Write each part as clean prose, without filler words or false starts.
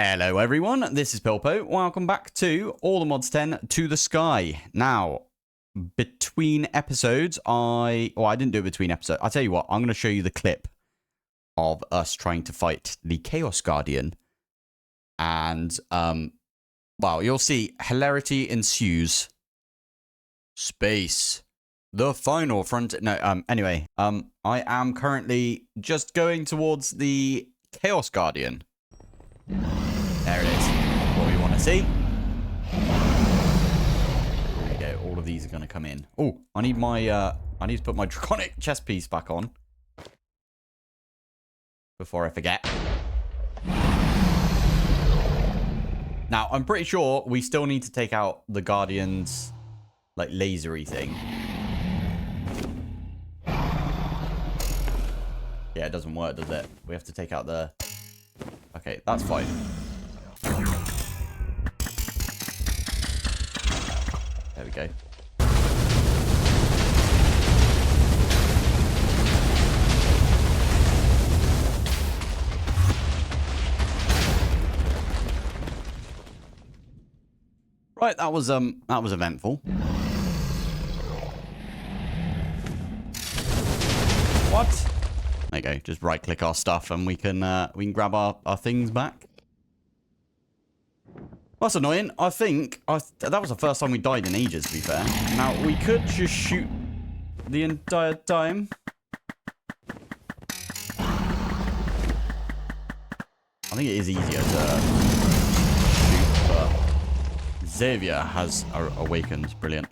Hello everyone, this is Pilpoh. Welcome back to All the Mods 10 To The Sky. Now, between episodes, I didn't do it between episodes. I'll tell you what, I'm going to show you the clip of us trying to fight the Chaos Guardian. And, well, you'll see hilarity ensues. Space. The final front. No, anyway, I am currently just going towards the Chaos Guardian. There it is. What we want to see. There we go. All of these are going to come in. Oh, I need to put my draconic chest piece back on before I forget. Now, I'm pretty sure we still need to take out the Guardian's, like, lasery thing. Yeah, it doesn't work, does it? We have to take out the... Okay, that's fine. There we go. Right, that was eventful. What? There you go. Just right click our stuff and we can grab our things back. That's annoying. I think that was the first time we died in ages, to be fair. Now, we could just shoot the entire time. I think it is easier to shoot, but Xavier has awakened. Brilliant.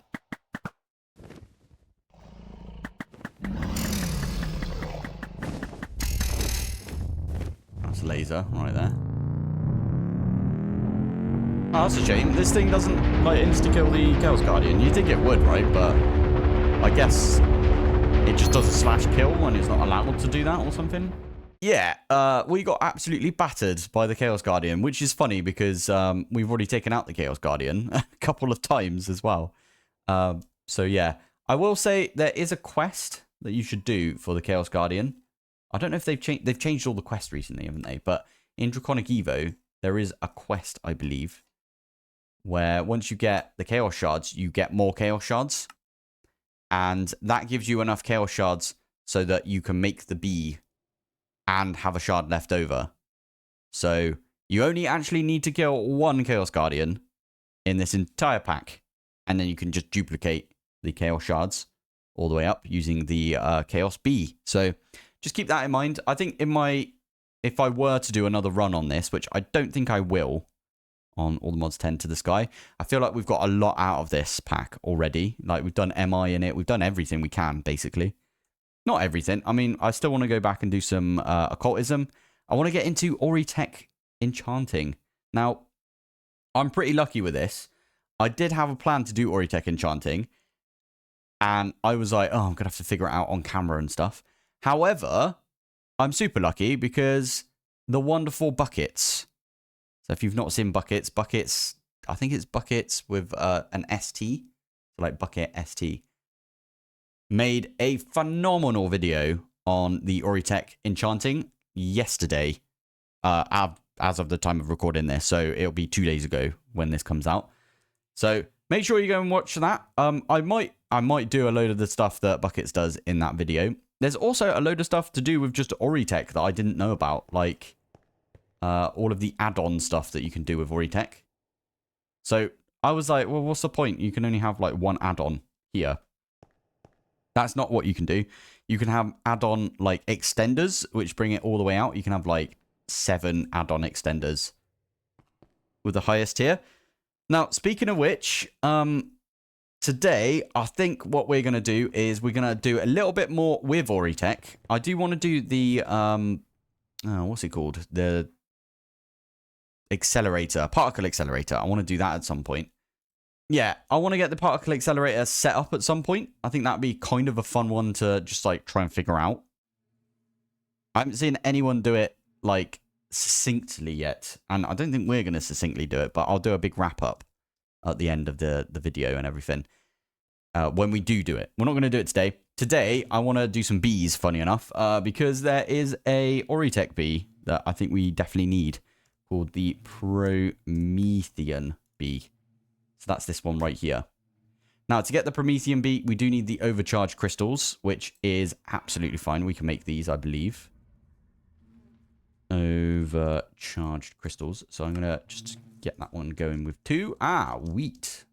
That's a laser right there. Oh, that's a shame. This thing doesn't, like, insta-kill the Chaos Guardian. You'd think it would, right? But I guess it just does a slash kill when it's not allowed to do that or something. Yeah, we got absolutely battered by the Chaos Guardian, which is funny because we've already taken out the Chaos Guardian a couple of times as well. So, yeah. I will say there is a quest that you should do for the Chaos Guardian. I don't know if they've changed all the quests recently, haven't they? But in Draconic Evo, there is a quest, I believe, where once you get the Chaos Shards, you get more Chaos Shards. And that gives you enough Chaos Shards so that you can make the bee and have a shard left over. So you only actually need to kill one Chaos Guardian in this entire pack. And then you can just duplicate the Chaos Shards all the way up using the Chaos Bee. So just keep that in mind. I think if I were to do another run on this, which I don't think I will, on All the Mods 10 To The Sky, I feel like we've got a lot out of this pack already. Like, we've done MI in it. We've done everything we can, basically. Not everything. I mean, I still want to go back and do some occultism. I want to get into Orytech enchanting. Now, I'm pretty lucky with this. I did have a plan to do Orytech enchanting. And I was like, oh, I'm going to have to figure it out on camera and stuff. However, I'm super lucky because the wonderful buckets. So if you've not seen buckets, I think it's buckets with an ST, so like bucket ST, made a phenomenal video on the Orytech enchanting yesterday, as of the time of recording this. So it'll be 2 days ago when this comes out. So make sure you go and watch that. I might do a load of the stuff that Buckets does in that video. There's also a load of stuff to do with just Orytech that I didn't know about, like all of the add-on stuff that you can do with Orytech. So I was like, well, what's the point? You can only have like one add-on here. That's not what you can do. You can have add-on like extenders, which bring it all the way out. You can have like 7 add-on extenders with the highest tier. Now, speaking of which, today, I think what we're going to do is we're going to do a little bit more with Orytech. I do want to do the, what's it called? The accelerator, particle accelerator. I want to do that at some point. Yeah, I want to get the particle accelerator set up at some point. I think that'd be kind of a fun one to just like try and figure out. I haven't seen anyone do it like succinctly yet. And I don't think we're going to succinctly do it, but I'll do a big wrap up at the end of the video and everything. When we do it. We're not going to do it today. Today, I want to do some bees, funny enough, because there is a Orytech bee that I think we definitely need. called the Promethean bee. So that's this one right here. Now, to get the Promethean bee, we do need the overcharged crystals, which is absolutely fine. We can make these, I believe. Overcharged crystals. So I'm going to just get that one going with 2. Ah, wheat.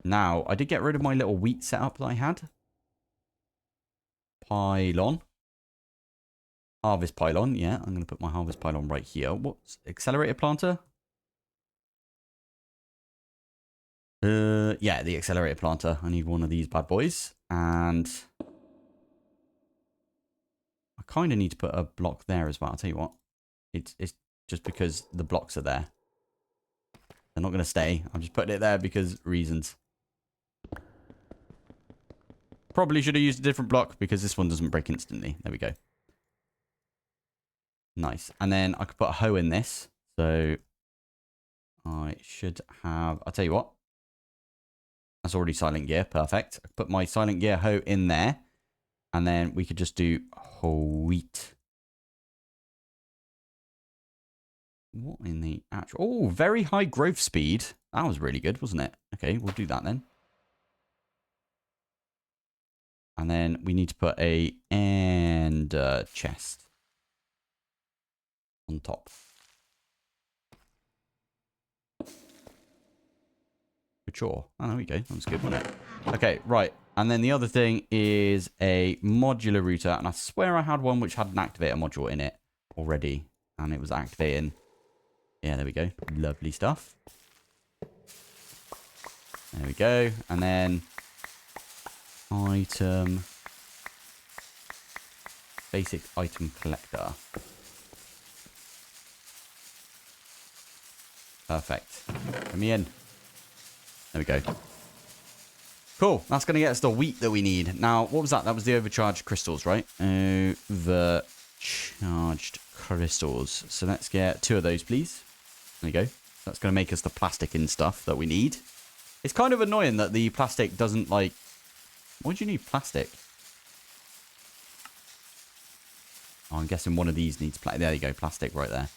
Now, I did get rid of my little wheat setup that I had. Pylon. Harvest pylon. Yeah, I'm going to put my harvest pylon right here. What's accelerator planter? Yeah, the accelerator planter. I need one of these bad boys. And I kind of need to put a block there as well. I'll tell you what. It's just because the blocks are there. They're not going to stay. I'm just putting it there because reasons. Probably should have used a different block because this one doesn't break instantly. There we go. Nice. And then I could put a hoe in this. So I should have... I'll tell you what. That's already silent gear. Perfect. I could put my silent gear hoe in there. And then we could just do wheat. What in the actual... Oh, very high growth speed. That was really good, wasn't it? Okay, we'll do that then. And then we need to put a end chest on top. Sure. Oh, there we go. That was good, wasn't it? Okay, right. And then the other thing is a modular router. And I swear I had one which had an activator module in it already. And it was activating. Yeah, there we go. Lovely stuff. There we go. And then item. Basic item collector. Perfect. Let me in. There we go. Cool. That's going to get us the wheat that we need. Now, what was that? That was the overcharged crystals, right? Overcharged crystals. So let's get 2 of those, please. There you go. That's going to make us the plastic and stuff that we need. It's kind of annoying that the plastic doesn't, like... Why do you need plastic? Oh, I'm guessing one of these needs plastic. There you go. Plastic right there.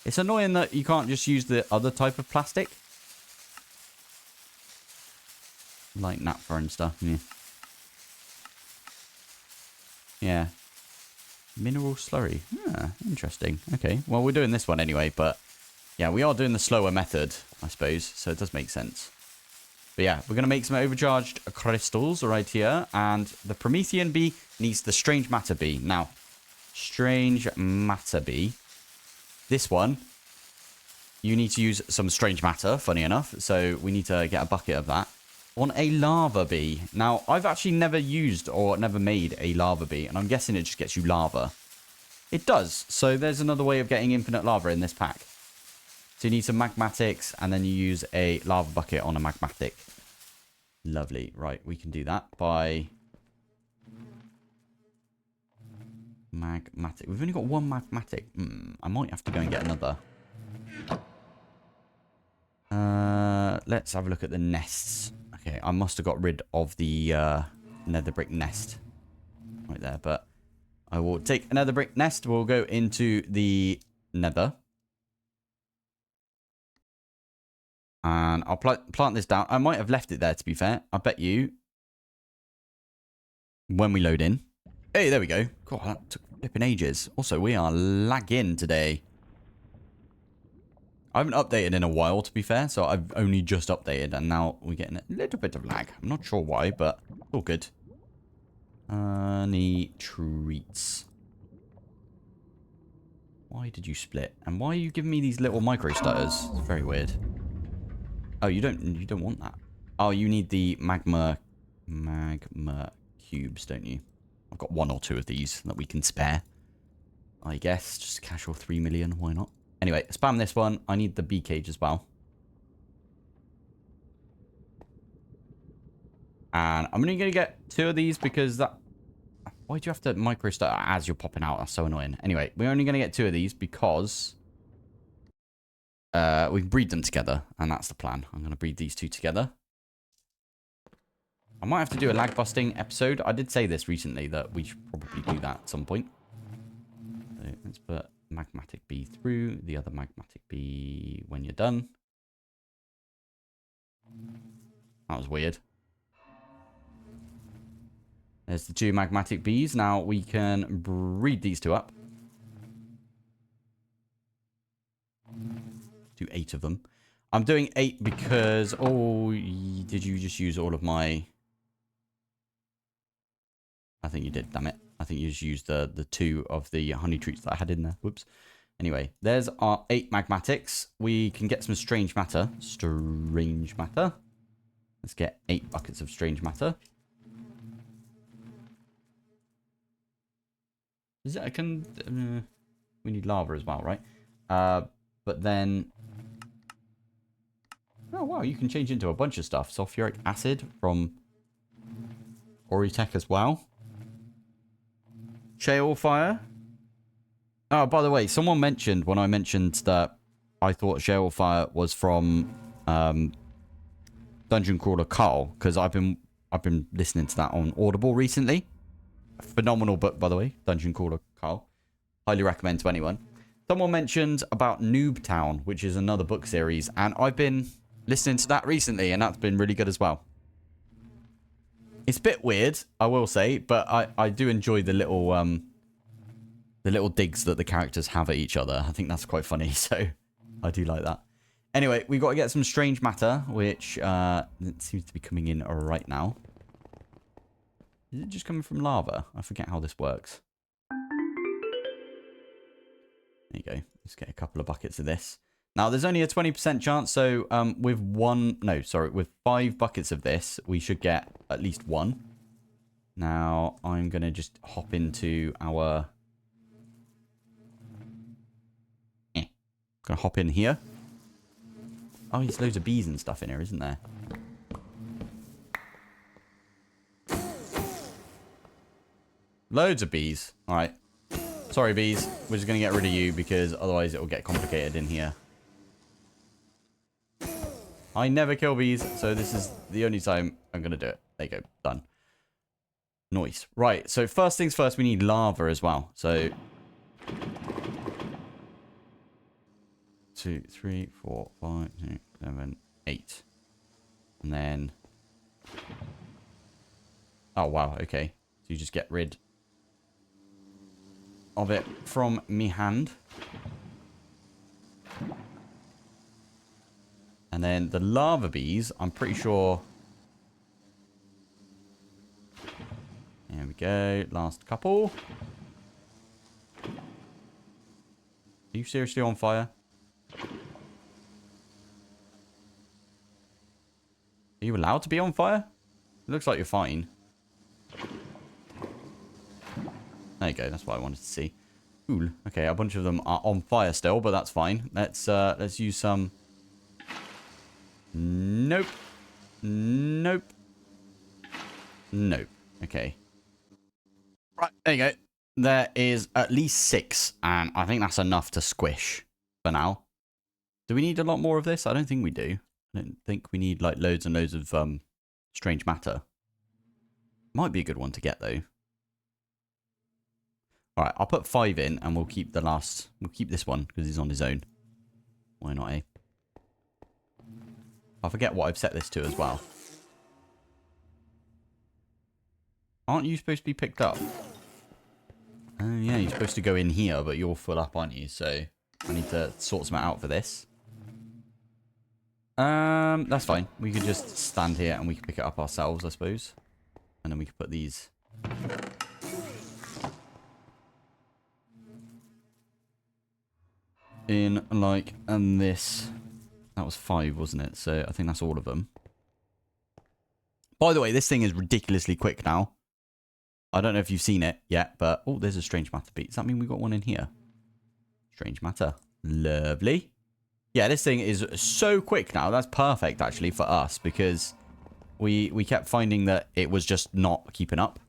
It's annoying that you can't just use the other type of plastic. Like naphtha and stuff. Yeah. Yeah. Mineral slurry. Ah, interesting. Okay. Well, we're doing this one anyway, but yeah, we are doing the slower method, I suppose. So it does make sense. But yeah, we're going to make some overcharged crystals right here. And the Promethean bee needs the strange matter bee. Now, strange matter bee. This one, you need to use some strange matter, funny enough. So we need to get a bucket of that. On a lava bee. Now, I've actually never used or never made a lava bee, and I'm guessing it just gets you lava. It does. So there's another way of getting infinite lava in this pack. So you need some magmatics, and then you use a lava bucket on a magmatic. Lovely. Right, we can do that by... Magmatic. We've only got one magmatic. I might have to go and get another. Let's have a look at the nests. Okay, I must have got rid of the nether brick nest right there, but I will take another brick nest. We'll go into the nether. And I'll plant this down. I might have left it there, to be fair. I bet you when we load in. Hey, there we go. God, that took flipping ages. Also, we are lagging today. I haven't updated in a while, to be fair, so I've only just updated, and now we're getting a little bit of lag. I'm not sure why, but all good. Any treats? Why did you split? And why are you giving me these little micro stutters? It's very weird. Oh, you don't want that. Oh, you need the magma cubes, don't you? I've got 1 or 2 of these that we can spare. I guess just casual 3 million. Why not? Anyway, spam this one. I need the bee cage as well. And I'm only going to get 2 of these because that... Why do you have to micro stutter as you're popping out? That's so annoying. Anyway, we're only going to get 2 of these because... we can breed them together. And that's the plan. I'm going to breed these 2 together. I might have to do a lag busting episode. I did say this recently that we should probably do that at some point. So let's put magmatic bee through, the other magmatic bee when you're done. That was weird. There's the 2 magmatic bees. Now we can breed these 2 up. Do 8 of them. I'm doing 8 because... Oh, did you just use all of my... I think you did, damn it. I think you just used the 2 of the honey treats that I had in there. Whoops. Anyway, there's our 8 magmatics. We can get some strange matter. Strange matter. Let's get 8 buckets of strange matter. Is it? I can... we need lava as well, right? But then... Oh, wow. You can change into a bunch of stuff. Sulfuric acid from Orytech as well. Shale fire. Oh, by the way, someone mentioned when I mentioned that I thought shale fire was from Dungeon Crawler Carl, because I've been listening to that on Audible recently. A phenomenal book, by the way, Dungeon Crawler Carl. Highly recommend to anyone. Someone mentioned about Noob Town, which is another book series, and I've been listening to that recently, and that's been really good as well. It's a bit weird, I will say, but I do enjoy the little digs that the characters have at each other. I think that's quite funny, so I do like that. Anyway, we've got to get some strange matter, which it seems to be coming in right now. Is it just coming from lava? I forget how this works. There you go. Let's get a couple of buckets of this. Now, there's only a 20% chance, so with 5 buckets of this, we should get at least 1. Now, I'm going to just hop into our... Gonna hop in here. Oh, there's loads of bees and stuff in here, isn't there? Loads of bees. Alright. Sorry, bees. We're just gonna get rid of you because otherwise it will get complicated in here. I never kill bees, so this is the only time I'm gonna do it. There you go. Done. Nice. Right, so first things first, we need lava as well. So... 2, 3, 4, 5, 6, 7, 8. And then... Oh, wow. Okay. So you just get rid of it from me hand. And then the lava bees, I'm pretty sure... There we go. Last couple. Are you seriously on fire? Are you allowed to be on fire? It looks like you're fine. There you go. That's what I wanted to see. Cool. Okay, a bunch of them are on fire still, but that's fine. Let's use some... Nope. Nope. Nope. Okay. Right, there you go. There is at least 6, and I think that's enough to squish for now. Do we need a lot more of this? I don't think we do. I don't think we need like loads and loads of strange matter. Might be a good one to get though. All right, I'll put 5 in, and we'll keep the last. We'll keep this one because he's on his own. Why not, eh? I forget what I've set this to as well. Aren't you supposed to be picked up? Oh yeah, you're supposed to go in here, but you're full up, aren't you? So I need to sort something out for this. That's fine. We could just stand here and we can pick it up ourselves, I suppose. And then we can put these in like and this. That was 5, wasn't it? So I think that's all of them. By the way, this thing is ridiculously quick now. I don't know if you've seen it yet, but... Oh, there's a strange matter beat. Does that mean we got one in here? Strange matter. Lovely. Yeah, this thing is so quick now. That's perfect, actually, for us, because we kept finding that it was just not keeping up.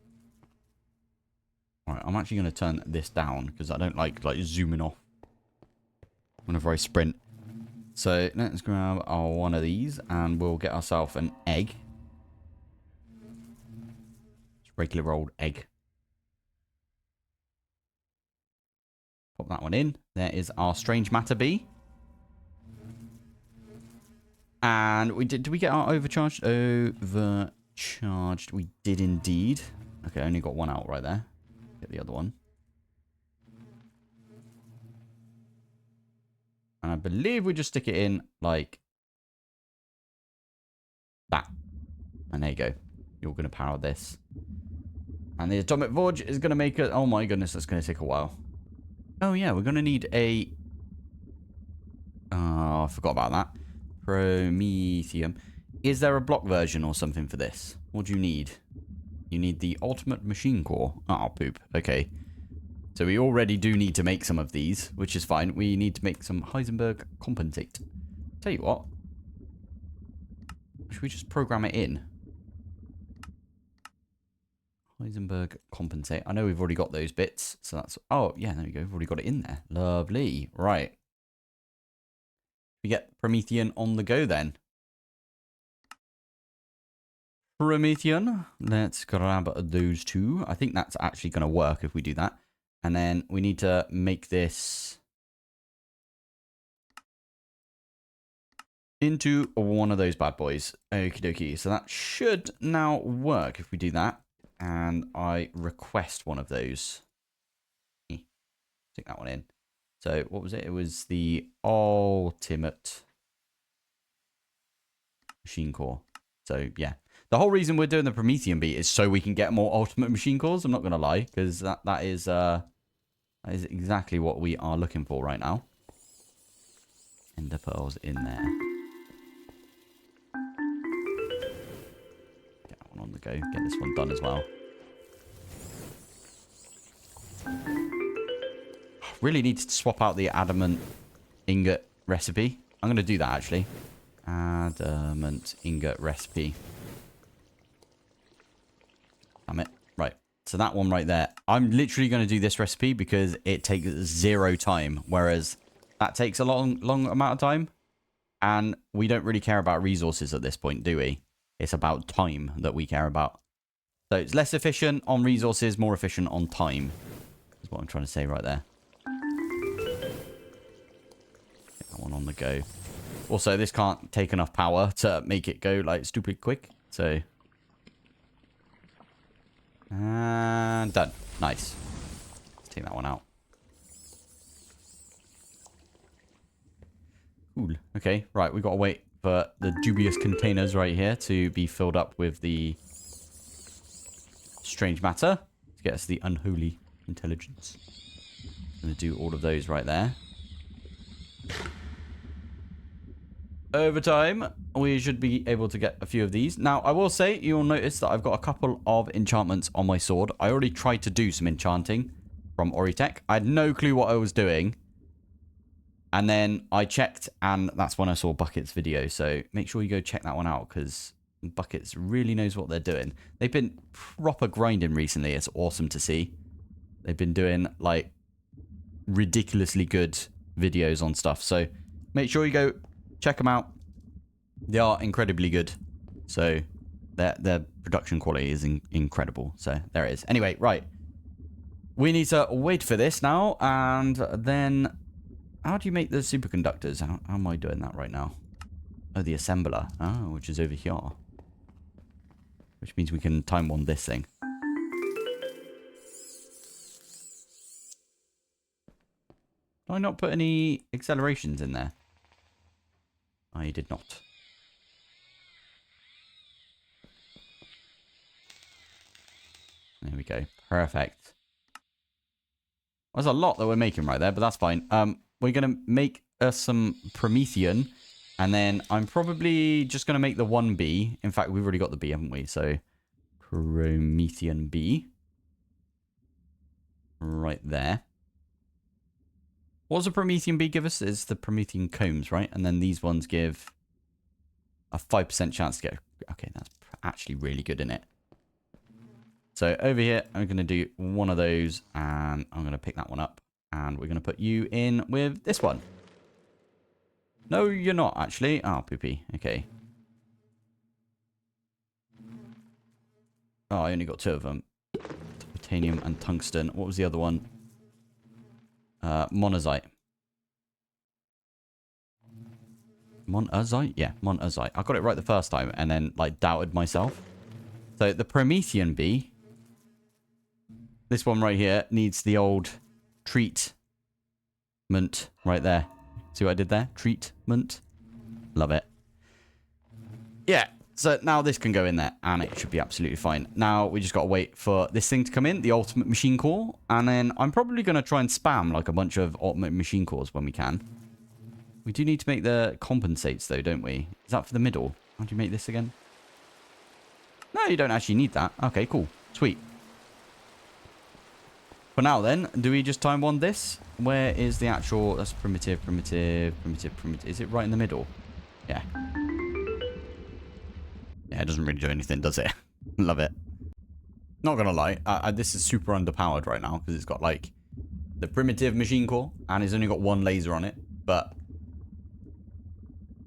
All right, I'm actually going to turn this down, because I don't like zooming off whenever I sprint. So let's grab one of these, and we'll get ourselves an egg. Regular old egg. Pop that one in. There is our strange matter bee. And we did we get our overcharged? Overcharged. We did indeed. Okay, only got one out right there. Get the other one. And I believe we just stick it in like that. And there you go. You're going to power this. And the atomic forge is going to make it... Oh my goodness, that's going to take a while. Oh yeah, we're going to need a... Oh, I forgot about that. Prometheum. Is there a block version or something for this? What do you need? You need the ultimate machine core. Oh, poop. Okay. So we already do need to make some of these, which is fine. We need to make some Heisenberg compensate. Tell you what. Should we just program it in? Heisenberg compensate. I know we've already got those bits. So that's... Oh, yeah, there we go. We've already got it in there. Lovely. Right. We get Promethean on the go then. Promethean. Let's grab those two. I think that's actually going to work if we do that. And then we need to make this into one of those bad boys. Okie dokie. So that should now work if we do that. And I request one of those. Stick that one in. So what was it? It was the ultimate machine core. So yeah. The whole reason we're doing the Promethean beat is so we can get more ultimate machine cores. I'm not going to lie. Because that is exactly what we are looking for right now. Ender pearls in there. Get that one on the go. Get this one done as well. Really need to swap out the adamant ingot recipe. I'm going to do that actually. Adamant ingot recipe. Damn it. Right. So that one right there. I'm literally going to do this recipe because it takes 0 time. Whereas that takes a long amount of time. And we don't really care about resources at this point, do we? It's about time that we care about. So it's less efficient on resources, more efficient on time. Is what I'm trying to say right there. Get that one on the go. Also, this can't take enough power to make it go like stupid quick. So... And done. Nice. Let's take that one out. Cool. Okay, right. We've got to wait for the dubious containers right here to be filled up with the strange matter to get us the unholy intelligence. I'm going to do all of those right there. Over time, we should be able to get a few of these. Now, I will say, you'll notice that I've got a couple of enchantments on my sword. I already tried to do some enchanting from Orytech. I had no clue what I was doing. And then I checked, and that's when I saw Bucket's video. So make sure you go check that one out, because Buckets really knows what they're doing. They've been proper grinding recently. It's awesome to see. They've been doing, like, ridiculously good videos on stuff. So make sure you go... check them out. They are incredibly good. So their production quality is incredible. So there it is. Anyway, right. We need to wait for this now. And then how do you make the superconductors? How am I doing that right now? Oh, the assembler. Oh, which is over here. Which means we can time bond this thing. Did I not put any accelerations in there? I did not. There we go. Perfect. There's a lot that we're making right there, but that's fine. We're going to make some Promethean, and then I'm probably just going to make the 1B. In fact, we've already got the B, haven't we? So, Promethean B. Right there. What does a Promethean B give us? It's the Promethean combs, right? And then these ones give a 5% chance to get... Okay, that's actually really good, isn't it? So over here, I'm going to do one of those, and I'm going to pick that one up. And we're going to put you in with this one. No, you're not, actually. Oh, poopy. Okay. Oh, I only got 2 of them. Titanium and tungsten. What was the other one? Monazite. Monazite? Yeah, Monazite. I got it right the first time and then, like, doubted myself. So, the Promethean bee, this one right here, needs the old treatment right there. See what I did there? Treatment. Love it. Yeah, so now this can go in there, and it should be absolutely fine. Now, we just got to wait for this thing to come in, the ultimate machine core, and then I'm probably going to try and spam, like, a bunch of ultimate machine cores when we can. We do need to make the compensates, though, don't we? Is that for the middle? How do you make this again? No, you don't actually need that. Okay, cool. Sweet. For now, then, do we just time bond this? Where is the actual... That's primitive. Is it right in the middle? Yeah. Yeah, it doesn't really do anything, does it? Love it. Not gonna lie, this is super underpowered right now because it's got, like, the primitive machine core and it's only got one laser on it. But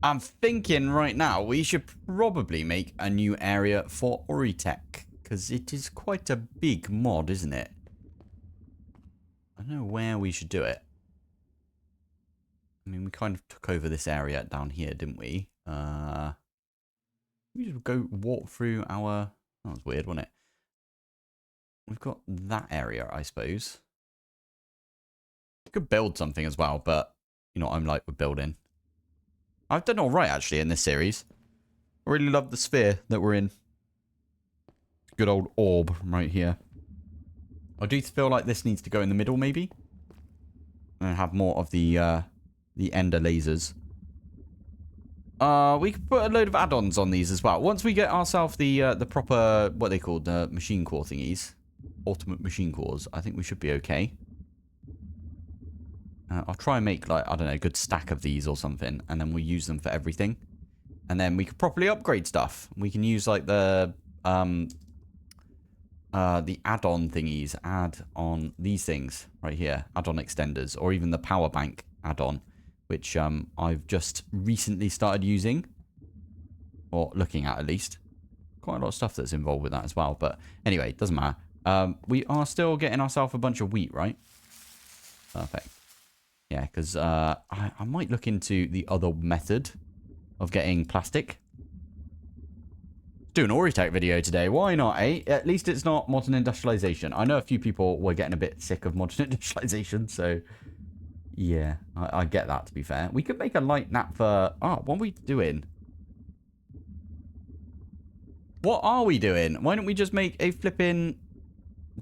I'm thinking right now we should probably make a new area for Orytech because it is quite a big mod, isn't it? I don't know where we should do it. I mean, we kind of took over this area down here, didn't we? We should go walk through our... That was weird, wasn't it? We've got that area, I suppose. We could build something as well, but you know what I'm like with building. I've done all right, actually, in this series. I really love the sphere that we're in. Good old orb right here. I do feel like this needs to go in the middle, maybe. And have more of the ender lasers. We could put a load of add-ons on these as well. Once we get ourselves the proper, what they called, machine core thingies. Ultimate machine cores. I think we should be okay. I'll try and make, like, I don't know, a good stack of these or something. And then we'll use them for everything. And then we could properly upgrade stuff. We can use, like, the add-on thingies. Add on these things right here. Add-on extenders. Or even the power bank add-on. Which I've just recently started using. Or looking at least. Quite a lot of stuff that's involved with that as well. But anyway, it doesn't matter. We are still getting ourselves a bunch of wheat, right? Perfect. Yeah, because I might look into the other method of getting plastic. Do an Oritech video today. Why not, eh? At least it's not modern industrialization. I know a few people were getting a bit sick of modern industrialization, so... Yeah, I get that, to be fair. We could make a light naphtha... Oh, what are we doing? What are we doing? Why don't we just make a flipping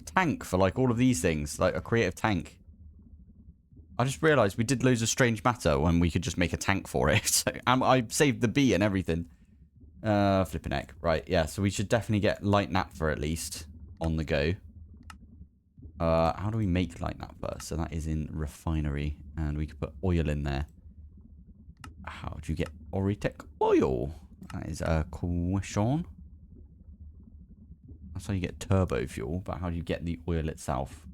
tank for, like, all of these things? Like, a creative tank. I just realised we did loads of strange matter when we could just make a tank for it. So, I saved the bee and everything. Flipping heck. Right, yeah, so we should definitely get light naphtha at least on the go. How do we make light naphtha? So that is in Refinery. And we could put oil in there. How do you get Orytech oil? That is a question. That's how you get turbo fuel. But how do you get the oil itself?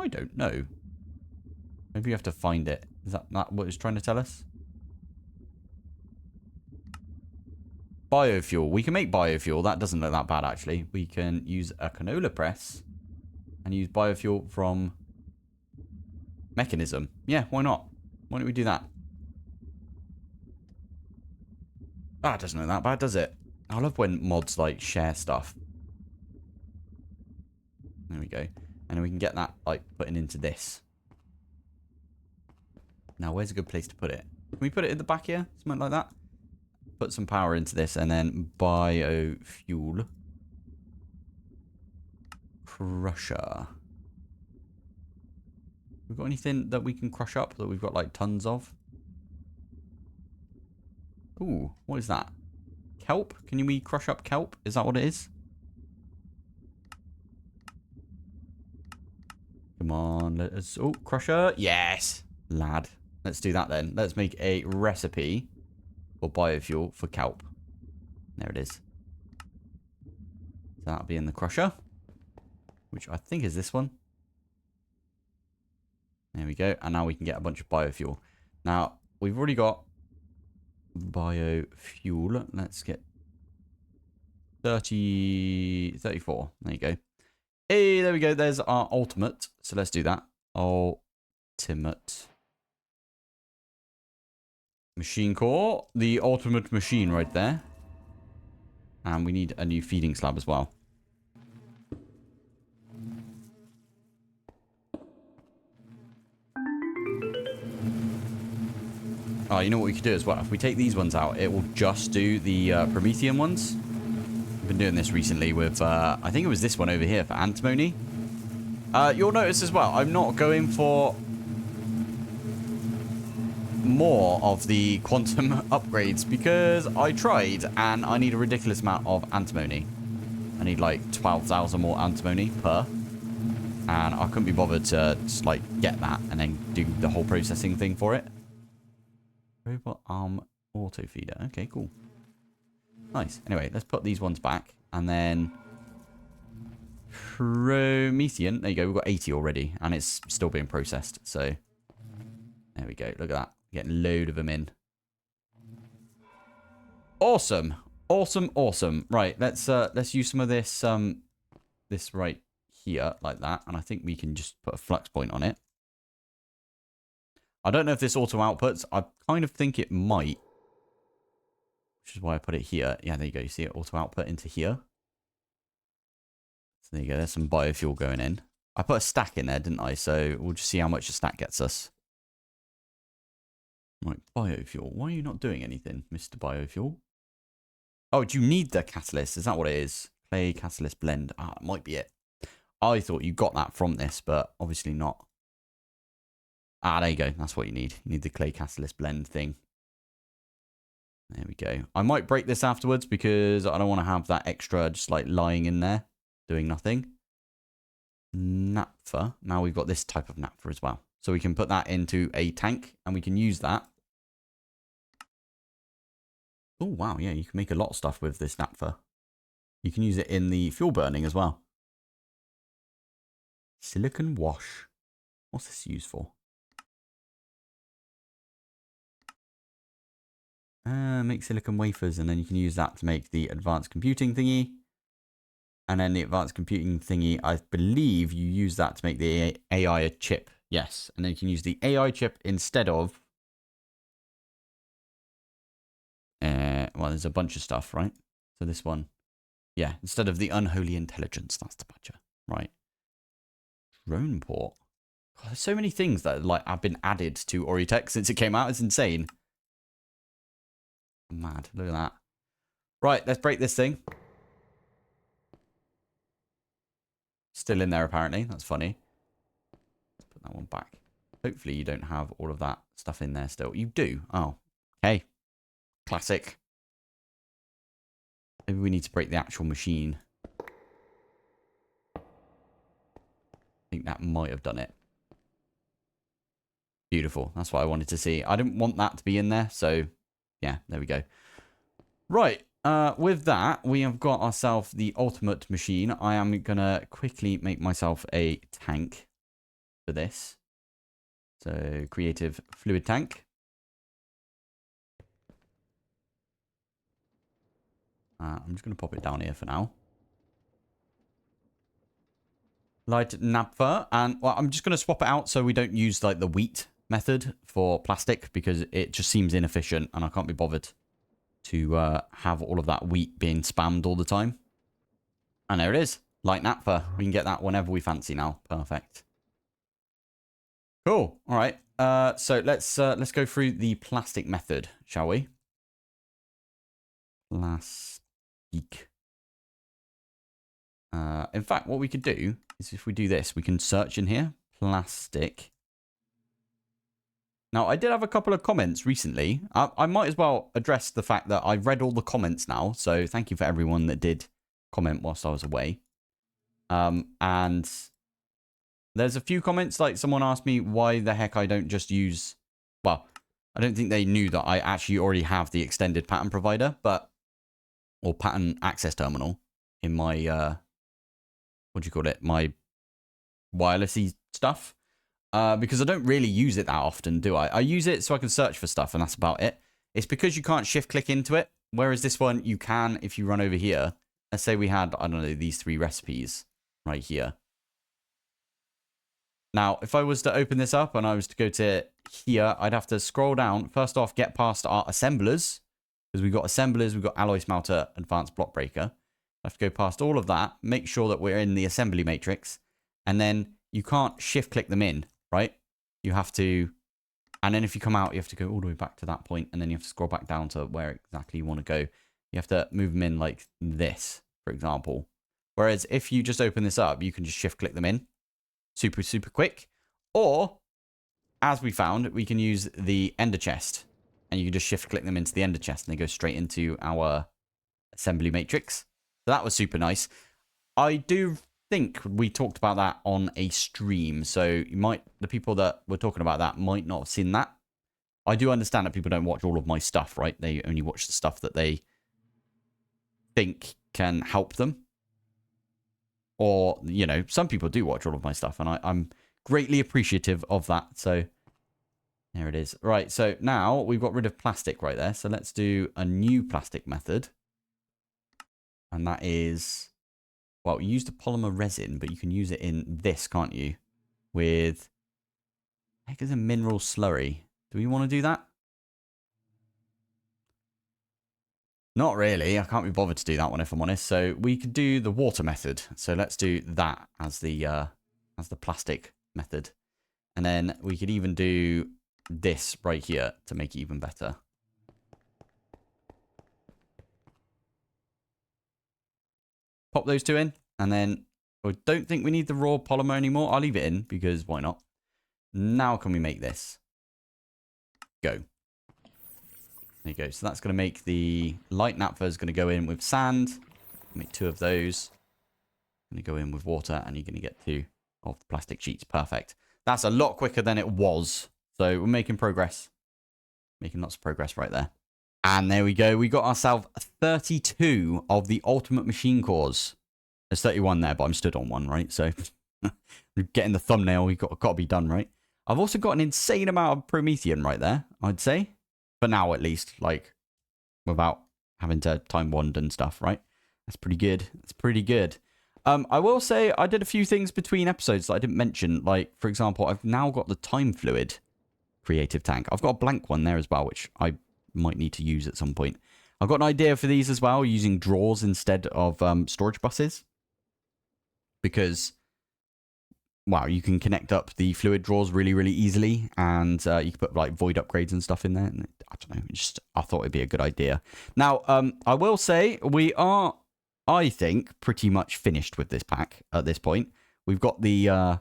I don't know. Maybe you have to find it. Is that what it's trying to tell us? Biofuel. We can make biofuel. That doesn't look that bad, actually. We can use a canola press and use biofuel from mechanism. Yeah, why not? Why don't we do that? Ah, it doesn't look that bad, does it? I love when mods, like, share stuff. There we go. And then we can get that, like, putting into this. Now, where's a good place to put it? Can we put it in the back here? Something like that? Put some power into this and then biofuel. Crusher. We've got anything that we can crush up that we've got like tons of? Ooh, what is that? Kelp? Can we crush up kelp? Is that what it is? Come on, let's... Oh, crusher. Yes, lad. Let's do that then. Let's make a recipe for biofuel for kelp. There it is. So that'll be in the crusher, which I think is this one. There we go. And now we can get a bunch of biofuel. Now, we've already got biofuel. Let's get 34. There you go. Hey, there we go. There's our ultimate. So let's do that. Ultimate machine core. The ultimate machine right there. And we need a new feeding slab as well. Oh, you know what we could do as well? If we take these ones out, it will just do the Promethean ones. I've been doing this recently with, I think it was this one over here for antimony. You'll notice as well, I'm not going for more of the quantum upgrades because I tried and I need a ridiculous amount of antimony. I need like 12,000 more antimony per. And I couldn't be bothered to just like get that and then do the whole processing thing for it. Robot arm auto feeder. Okay, cool. Nice. Anyway, let's put these ones back. And then Promethean. There you go. We've got 80 already. And it's still being processed. So there we go. Look at that. Getting a load of them in. Awesome. Awesome, awesome. Right, let's use some of this this right here, like that. And I think we can just put a flux point on it. I don't know if this auto outputs. I kind of think it might. Which is why I put it here. Yeah, there you go. You see it auto output into here. So there you go. There's some biofuel going in. I put a stack in there, didn't I? So we'll just see how much a stack gets us. Right, biofuel. Why are you not doing anything, Mr. Biofuel? Oh, do you need the catalyst? Is that what it is? Clay catalyst blend. Ah, it might be it. I thought you got that from this, but obviously not. Ah, there you go. That's what you need. You need the clay catalyst blend thing. There we go. I might break this afterwards because I don't want to have that extra just like lying in there, doing nothing. Naphtha. Now we've got this type of naphtha as well. So we can put that into a tank and we can use that. Oh, wow. Yeah, you can make a lot of stuff with this naphtha. You can use it in the fuel burning as well. Silicon wash. What's this used for? Make silicon wafers, and then you can use that to make the advanced computing thingy. And then the advanced computing thingy, I believe you use that to make the AI chip. Yes, and then you can use the AI chip instead of... well, there's a bunch of stuff, right? So this one, yeah, instead of the unholy intelligence, that's the butcher, right? Drone port. God, there's so many things that like have been added to Orytech since it came out. It's insane. Mad. Look at that. Right, let's break this thing. Still in there, apparently. That's funny. Let's put that one back. Hopefully you don't have all of that stuff in there still. You do. Oh, okay. Classic. Maybe we need to break the actual machine. I think that might have done it. Beautiful. That's what I wanted to see. I didn't want that to be in there, so yeah, there we go. Right. With that, we have got ourselves the ultimate machine. I am going to quickly make myself a tank for this. So, creative fluid tank. I'm just going to pop it down here for now. Light naphtha. And well, I'm just going to swap it out so we don't use like the wheat method for plastic because it just seems inefficient and I can't be bothered to have all of that wheat being spammed all the time. And there it is. Light naphtha. We can get that whenever we fancy now. Perfect. Cool. All right. So let's go through the plastic method, shall we? Plastic. In fact, what we could do is if we do this, we can search in here. Plastic. Now, I did have a couple of comments recently. I might as well address the fact that I've read all the comments now. So thank you for everyone that did comment whilst I was away. And there's a few comments, like someone asked me why the heck I don't just use... Well, I don't think they knew that I actually already have the extended pattern provider, but... Or pattern access terminal in my... what do you call it? My wirelessy stuff. Because I don't really use it that often, do I? I use it so I can search for stuff, and that's about it. It's because you can't shift click into it, whereas this one you can if you run over here. Let's say we had, I don't know, these 3 recipes, right here. Now, if I was to open this up and I was to go to here, I'd have to scroll down. First off, get past our assemblers. Because we've got assemblers, we've got alloy smelter, advanced block breaker. I have to go past all of that, make sure that we're in the assembly matrix. And then you can't shift click them in, right? You have to, and then if you come out, you have to go all the way back to that point, and then you have to scroll back down to where exactly you want to go. You have to move them in like this, for example. Whereas if you just open this up, you can just shift click them in. Super, super quick. Or, as we found, we can use the ender chest. And you can just shift click them into the ender chest and they go straight into our assembly matrix. So that was super nice. I do think we talked about that on a stream. So you might, the people that were talking about that might not have seen that. I do understand that people don't watch all of my stuff, right? They only watch the stuff that they think can help them. Or, you know, some people do watch all of my stuff, and I'm greatly appreciative of that. So, there it is. Right, so now we've got rid of plastic right there. So, let's do a new plastic method. And that is, well, you used a polymer resin, but you can use it in this, can't you? With, heck is a mineral slurry. Do we want to do that? Not really. I can't be bothered to do that one if I'm honest. So we could do the water method. So let's do that as the plastic method. And then we could even do this right here to make it even better. Pop those two in. And then I don't think we need the raw polymer anymore. I'll leave it in because why not? Now can we make this? Go. There you go. So that's going to make the light naphtha is going to go in with sand. Make 2 of those. Going to go in with water, and you're going to get 2 of the plastic sheets. Perfect. That's a lot quicker than it was. So we're making progress. Making lots of progress right there. And there we go. We got ourselves 32 of the ultimate machine cores. There's 31 there, but I'm stood on one, right? So getting the thumbnail, we've got to be done, right? I've also got an insane amount of Promethean right there, I'd say. For now, at least, like, without having to time wand and stuff, right? That's pretty good. That's pretty good. I will say I did a few things between episodes that I didn't mention. Like, for example, I've now got the time fluid creative tank. I've got a blank one there as well, which I might need to use at some point. I've got an idea for these as well, using drawers instead of storage buses. Because, wow, you can connect up the fluid drawers really, really easily. And you can put, like, void upgrades and stuff in there. And I don't know, I thought it'd be a good idea. Now, I will say we are, I think, pretty much finished with this pack at this point. We've got the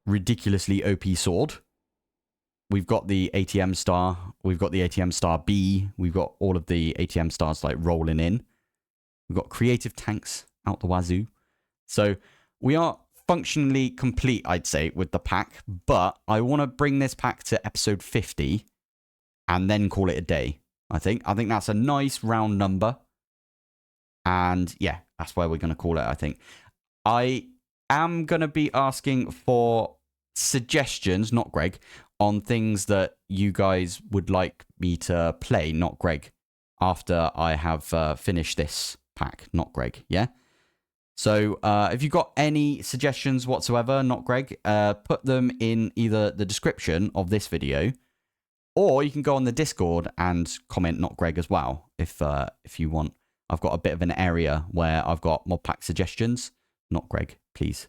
ridiculously OP sword. We've got the ATM Star. We've got the ATM Star B. We've got all of the ATM Stars, like, rolling in. We've got creative tanks out the wazoo. So we are functionally complete, I'd say, with the pack. But I want to bring this pack to episode 50 and then call it a day, I think. I think that's a nice round number. And yeah, that's where we're going to call it, I think. I am going to be asking for suggestions, not Greg, on things that you guys would like me to play, not Greg, after I have finished this pack, not Greg, yeah? So if you've got any suggestions whatsoever, not Greg, put them in either the description of this video, or you can go on the Discord and comment not Greg as well, if you want. I've got a bit of an area where I've got Modpack suggestions, not Greg, please,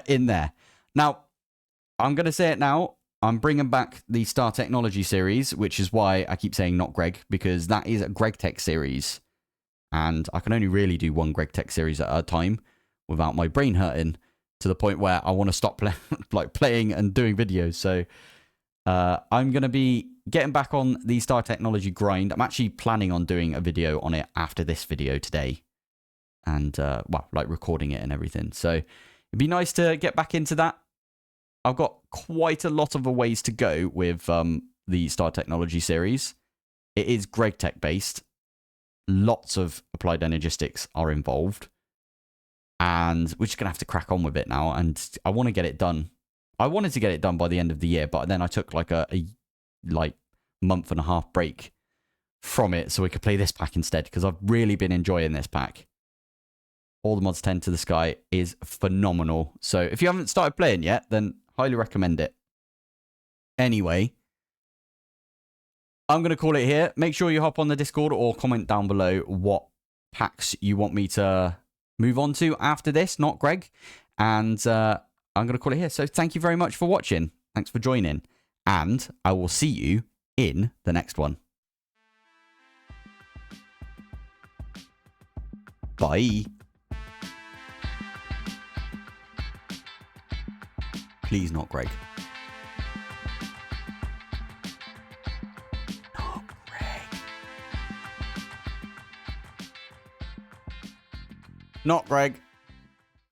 in there. Now, I'm going to say it now. I'm bringing back the Star Technology series, which is why I keep saying not Greg, because that is a Greg Tech series. And I can only really do one Greg Tech series at a time without my brain hurting to the point where I want to stop playing and doing videos. So I'm going to be getting back on the Star Technology grind. I'm actually planning on doing a video on it after this video today. And, well, like recording it and everything. So it'd be nice to get back into that. I've got quite a lot of a ways to go with the Star Technology series. It is Greg Tech based. Lots of applied energistics are involved. And we're just going to have to crack on with it now. And I want to get it done. I wanted to get it done by the end of the year, but then I took like a month and a half break from it so we could play this pack instead, because I've really been enjoying this pack. all the mods 10 to the sky is phenomenal. So if you haven't started playing yet, then highly recommend it. Anyway, I'm going to call it here. Make sure you hop on the Discord or comment down below what packs you want me to move on to after this, not Greg. And I'm going to call it here. So thank you very much for watching. Thanks for joining. And I will see you in the next one. Bye. Please not Greg. Not Greg. Not Greg.